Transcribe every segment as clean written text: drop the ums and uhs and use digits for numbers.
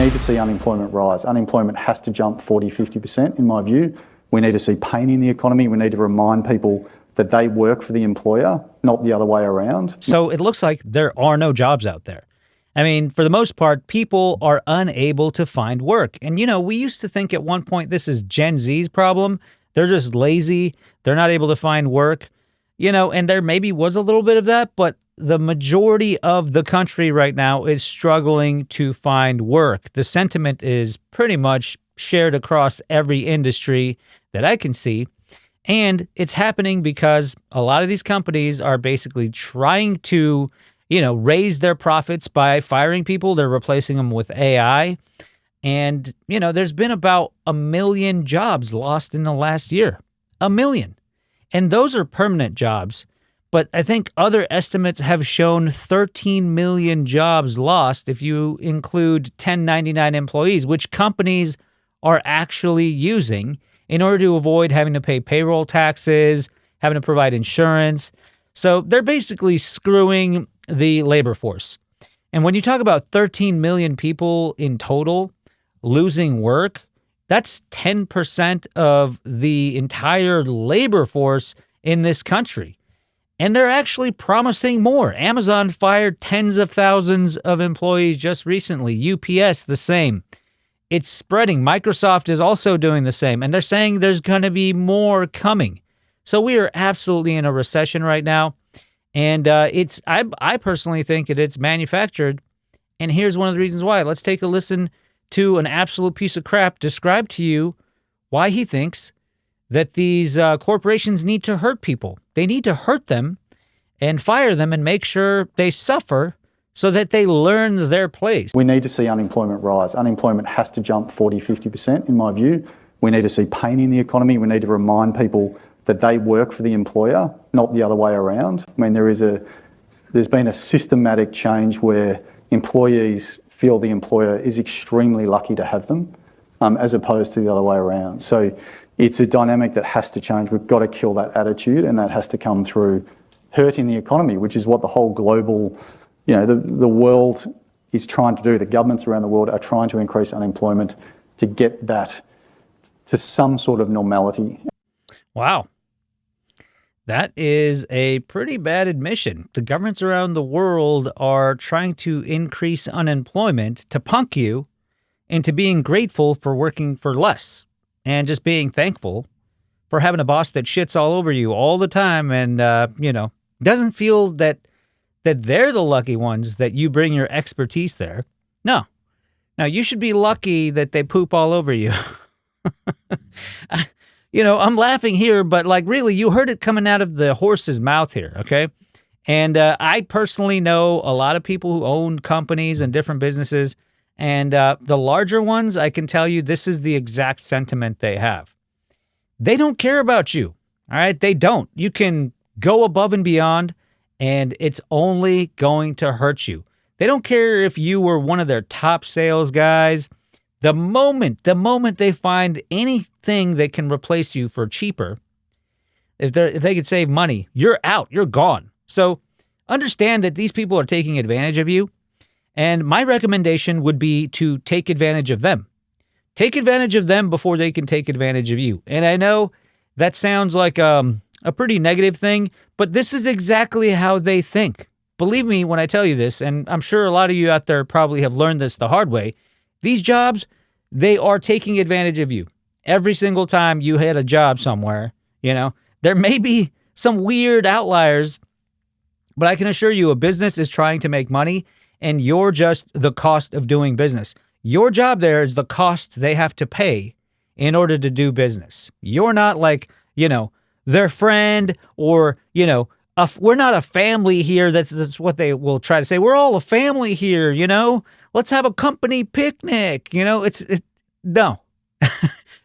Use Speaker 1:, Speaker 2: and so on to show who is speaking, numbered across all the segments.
Speaker 1: need to see unemployment rise. Unemployment has to jump 40, 50% in my view. We need to see pain in the economy. We need to remind people that they work for the employer, not the other way around.
Speaker 2: So it looks like there are no jobs out there. I mean, for the most part, people are unable to find work. And, we used to think at one point this is Gen Z's problem. They're just lazy. They're not able to find work, and there maybe was a little bit of that, but the majority of the country right now is struggling to find work. The sentiment is pretty much shared across every industry that I can see. And it's happening because a lot of these companies are basically trying to, raise their profits by firing people. They're replacing them with AI. And, there's been about 1 million jobs lost in the last year. 1 million. And those are permanent jobs. But I think other estimates have shown 13 million jobs lost if you include 1099 employees, which companies are actually using in order to avoid having to pay payroll taxes, having to provide insurance. So they're basically screwing the labor force. And when you talk about 13 million people in total losing work, that's 10% of the entire labor force in this country. And they're actually promising more. Amazon fired tens of thousands of employees just recently. UPS, the same. It's spreading. Microsoft is also doing the same. And they're saying there's going to be more coming. So we are absolutely in a recession right now. And I personally think that it's manufactured. And here's one of the reasons why. Let's take a listen to an absolute piece of crap describe to you why he thinks that these corporations need to hurt people. They need to hurt them and fire them and make sure they suffer so that they learn their place.
Speaker 1: We need to see unemployment rise. Unemployment has to jump 40, 50% in my view. We need to see pain in the economy. We need to remind people that they work for the employer, not the other way around. I mean, there's been a systematic change where employees feel the employer is extremely lucky to have them, as opposed to the other way around. So it's a dynamic that has to change. We've got to kill that attitude, and that has to come through hurting the economy, which is what the whole global, the world is trying to do. The governments around the world are trying to increase unemployment to get that to some sort of normality.
Speaker 2: Wow. That is a pretty bad admission. The governments around the world are trying to increase unemployment to punk you into being grateful for working for less and just being thankful for having a boss that shits all over you all the time and, doesn't feel that they're the lucky ones that you bring your expertise there. No. Now, you should be lucky that they poop all over you. I'm laughing here, but really, you heard it coming out of the horse's mouth here, okay? And I personally know a lot of people who own companies and different businesses, and the larger ones, I can tell you this is the exact sentiment they have. They don't care about you, all right? They don't. You can go above and beyond, and it's only going to hurt you. They don't care if you were one of their top sales guys. The moment they find anything that can replace you for cheaper, if they could save money, you're out, you're gone. So understand that these people are taking advantage of you. And my recommendation would be to take advantage of them. Take advantage of them before they can take advantage of you. And I know that sounds like a pretty negative thing, but this is exactly how they think. Believe me when I tell you this, and I'm sure a lot of you out there probably have learned this the hard way. These jobs, they are taking advantage of you. Every single time you hit a job somewhere, there may be some weird outliers, but I can assure you a business is trying to make money, and you're just the cost of doing business. Your job there is the cost they have to pay in order to do business. You're not their friend or, we're not a family here. That's what they will try to say. We're all a family here, Let's have a company picnic. No,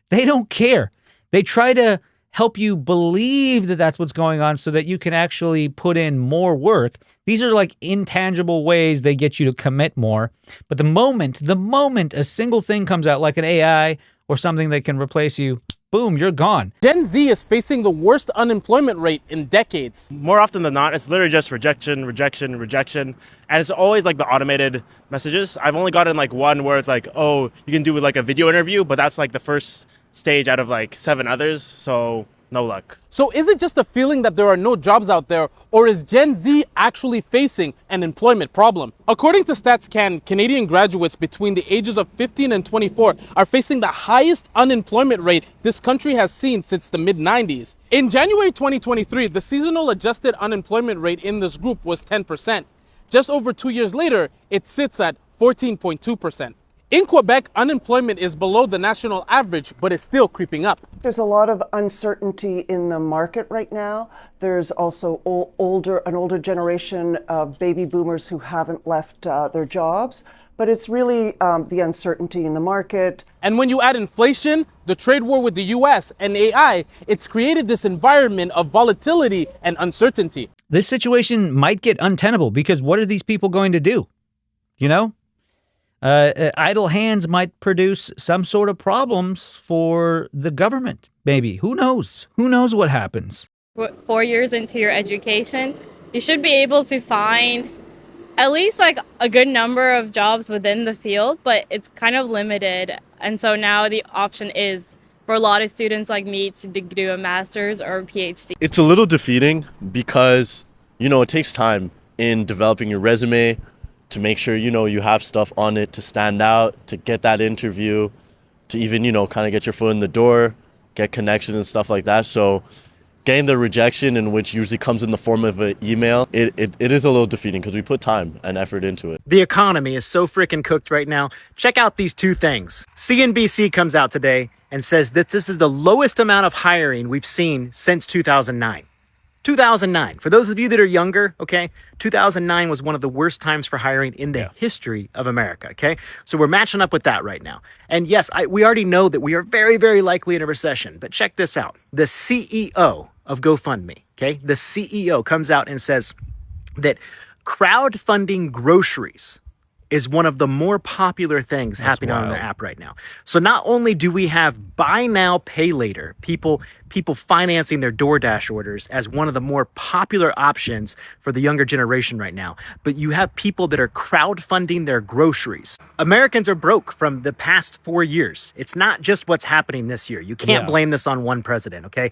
Speaker 2: they don't care. They try to help you believe that that's what's going on so that you can actually put in more work. These are like intangible ways they get you to commit more. But the moment a single thing comes out like an AI or something that can replace you, boom, you're gone.
Speaker 3: Gen Z is facing the worst unemployment rate in decades.
Speaker 4: More often than not, it's literally just rejection, rejection, rejection. And it's always like the automated messages. I've only gotten like one where it's like, oh, you can do like a video interview, but that's like the first stage out of like 7 others. So no luck.
Speaker 3: So is it just a feeling that there are no jobs out there, or is Gen Z actually facing an employment problem? According to StatsCan, Canadian graduates between the ages of 15 and 24 are facing the highest unemployment rate this country has seen since the mid-90s. In January 2023, the seasonal adjusted unemployment rate in this group was 10%. Just over 2 years later, it sits at 14.2%. In Quebec, unemployment is below the national average, but it's still creeping up.
Speaker 5: There's a lot of uncertainty in the market right now. There's also an older generation of baby boomers who haven't left their jobs. But it's really the uncertainty in the market.
Speaker 3: And when you add inflation, the trade war with the US, and AI, it's created this environment of volatility and uncertainty.
Speaker 2: This situation might get untenable because what are these people going to do? You know? Idle hands might produce some sort of problems for the government, maybe. Who knows? Who knows what happens?
Speaker 6: 4 years into your education, you should be able to find at least like a good number of jobs within the field, but it's kind of limited. And so now the option is for a lot of students like me to do a master's or a PhD.
Speaker 4: It's a little defeating because, you know, it takes time in developing your resume to make sure, you know, you have stuff on it to stand out, to get that interview, to even, you know, kind of get your foot in the door, get connections and stuff like that. So getting the rejection, in which usually comes in the form of an email, it is a little defeating because we put time and effort into it.
Speaker 7: The economy is so freaking cooked right now. Check out these two things. CNBC comes out today and says that this is the lowest amount of hiring we've seen since 2009. 2009. For those of you that are younger, okay, 2009 was one of the worst times for hiring in the history of America, okay? So we're matching up with that right now. And yes, we already know that we are very, very likely in a recession, but check this out. The CEO of GoFundMe, okay, the CEO comes out and says that crowdfunding groceries is one of the more popular things happening on their app right now. So not only do we have buy now, pay later, people financing their DoorDash orders as one of the more popular options for the younger generation right now, but you have people that are crowdfunding their groceries. Americans are broke from the past 4 years. It's not just what's happening this year. You can't blame this on one president, okay?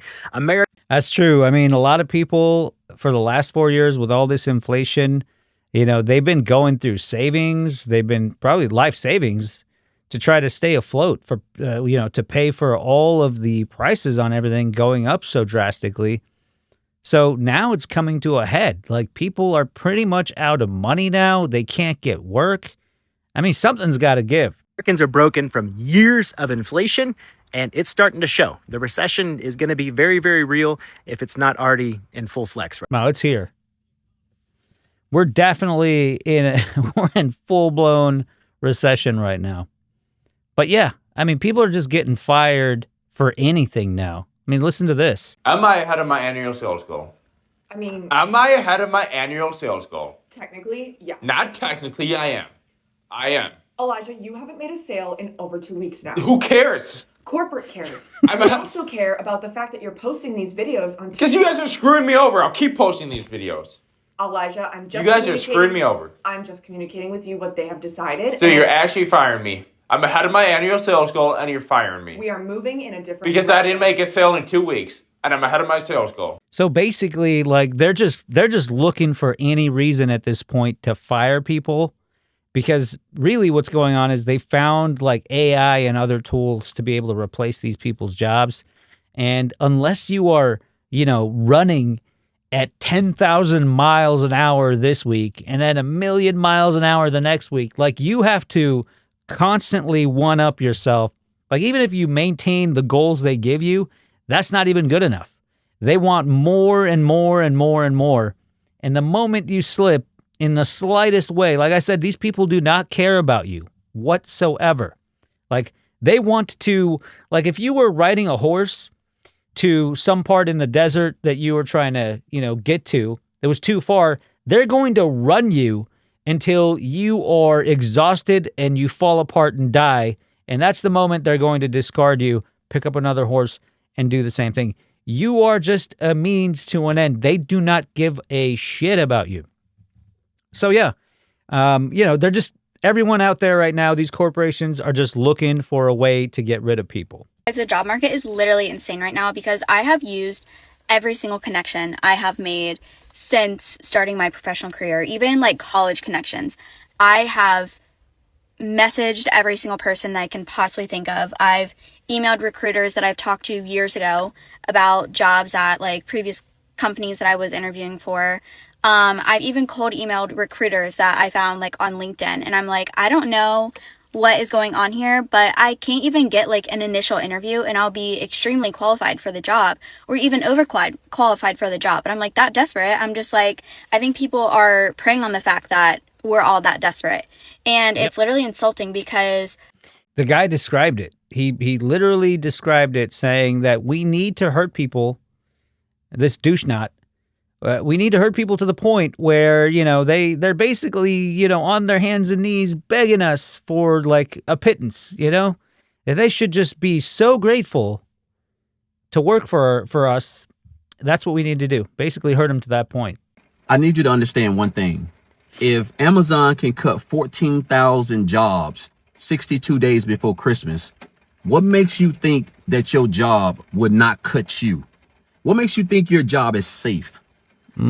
Speaker 2: That's true. I mean, a lot of people for the last 4 years with all this inflation, you know, they've been going through savings. They've been probably life savings to try to stay afloat for, you know, to pay for all of the prices on everything going up so drastically. So now it's coming to a head. Like, people are pretty much out of money now. They can't get work. I mean, something's got to give.
Speaker 7: Americans are broken from years of inflation, and it's starting to show. The recession is going to be very, very real if it's not already in full flex.
Speaker 2: No, it's here. We're definitely we're in full-blown recession right now. But yeah, I mean, people are just getting fired for anything now. I mean, listen to this.
Speaker 8: Am I ahead of my annual sales goal?
Speaker 9: I mean...
Speaker 8: Am I ahead of my annual sales goal?
Speaker 9: Technically, yes.
Speaker 8: Not technically, I am. I am.
Speaker 9: Elijah, you haven't made a sale in over 2 weeks now.
Speaker 8: Who cares?
Speaker 9: Corporate cares.
Speaker 8: I
Speaker 9: also care about the fact that you're posting these videos on...
Speaker 8: Because you guys are screwing me over. I'll keep posting these videos.
Speaker 9: Elijah, I'm just...
Speaker 8: You guys are screwing me over.
Speaker 9: I'm just communicating with you what they have decided.
Speaker 8: So you're actually firing me. I'm ahead of my annual sales goal, and you're firing me.
Speaker 9: We are moving in a different...
Speaker 8: Because I didn't make a sale in 2 weeks, and I'm ahead of my sales goal.
Speaker 2: So basically, like, they're just looking for any reason at this point to fire people, because really what's going on is they found like AI and other tools to be able to replace these people's jobs. And unless you are, you know, running at 10,000 miles an hour this week and then 1,000,000 miles an hour the next week, like, you have to constantly one up yourself. Like, even if you maintain the goals they give you, that's not even good enough. They want more and more and more and more. And the moment you slip in the slightest way, like I said, these people do not care about you whatsoever. Like, they want to, like, if you were riding a horse to some part in the desert that you were trying to, you know, get to that was too far, they're going to run you until you are exhausted and you fall apart and die. And that's the moment they're going to discard you. pick up another horse, and do the same thing. You are just a means to an end. They do not give a shit about you. So yeah, they're just, everyone out there right now, these corporations are just looking for a way to get rid of people.
Speaker 10: The job market is literally insane right now because I have used every single connection I have made since starting my professional career, even like college connections. I have messaged every single person that I can possibly think of. I've emailed recruiters that I've talked to years ago about jobs at like previous companies that I was interviewing for. I've even cold emailed recruiters that I found like on LinkedIn, and I'm like, I don't know what is going on here, but I can't even get like an initial interview and I'll be extremely qualified for the job or even overqualified for the job. But I'm like that desperate. I'm just like, I think people are preying on the fact that we're all that desperate. And it's literally insulting because
Speaker 2: the guy described it. He literally described it saying that we need to hurt people, this douche knot. We need to hurt people to the point where, they're basically, on their hands and knees begging us for like a pittance, that they should just be so grateful to work for us. That's what we need to do. Basically hurt them to that point.
Speaker 11: I need you to understand one thing. If Amazon can cut 14,000 jobs 62 days before Christmas, what makes you think that your job would not cut you? What makes you think your job is safe?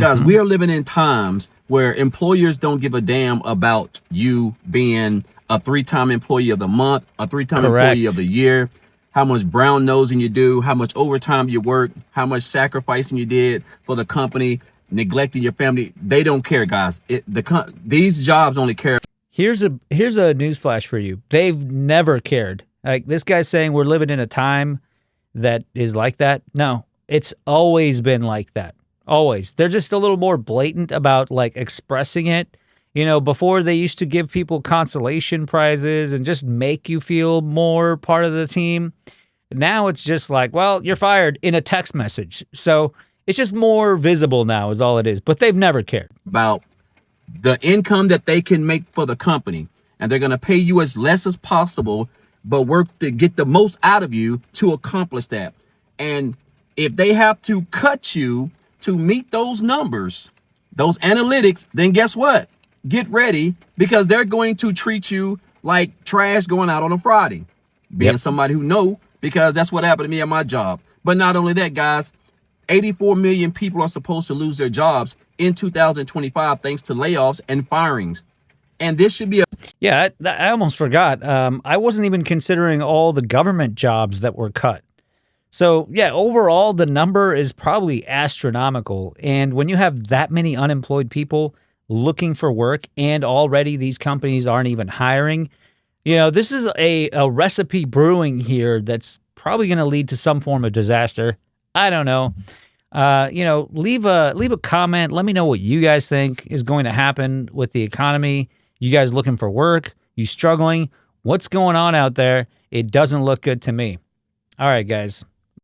Speaker 11: Guys, we are living in times where employers don't give a damn about you being a 3-time employee of the month, a 3-time employee of the year, how much brown nosing you do, how much overtime you work, how much sacrificing you did for the company, neglecting your family. They don't care, guys. These jobs only care.
Speaker 2: Here's a newsflash for you. They've never cared. Like this guy's saying we're living in a time that is like that. No, it's always been like that. Always. They're just a little more blatant about like expressing it. Before they used to give people consolation prizes and just make you feel more part of the team. Now it's just like, well, you're fired in a text message. So it's just more visible now is all it is. But they've never cared.
Speaker 11: About the income that they can make for the company. And they're going to pay you as less as possible, but work to get the most out of you to accomplish that. And if they have to cut you to meet those numbers, those analytics, then guess what? Get ready, because they're going to treat you like trash going out on a Friday. Being somebody who know, because that's what happened to me at my job. But not only that, guys, 84 million people are supposed to lose their jobs in 2025 thanks to layoffs and firings. And this should be
Speaker 2: I almost forgot. I wasn't even considering all the government jobs that were cut. So, yeah, overall, the number is probably astronomical. And when you have that many unemployed people looking for work and already these companies aren't even hiring, this is a recipe brewing here that's probably going to lead to some form of disaster. I don't know. Leave a comment. Let me know what you guys think is going to happen with the economy. You guys looking for work? You struggling? What's going on out there? It doesn't look good to me. All right, guys.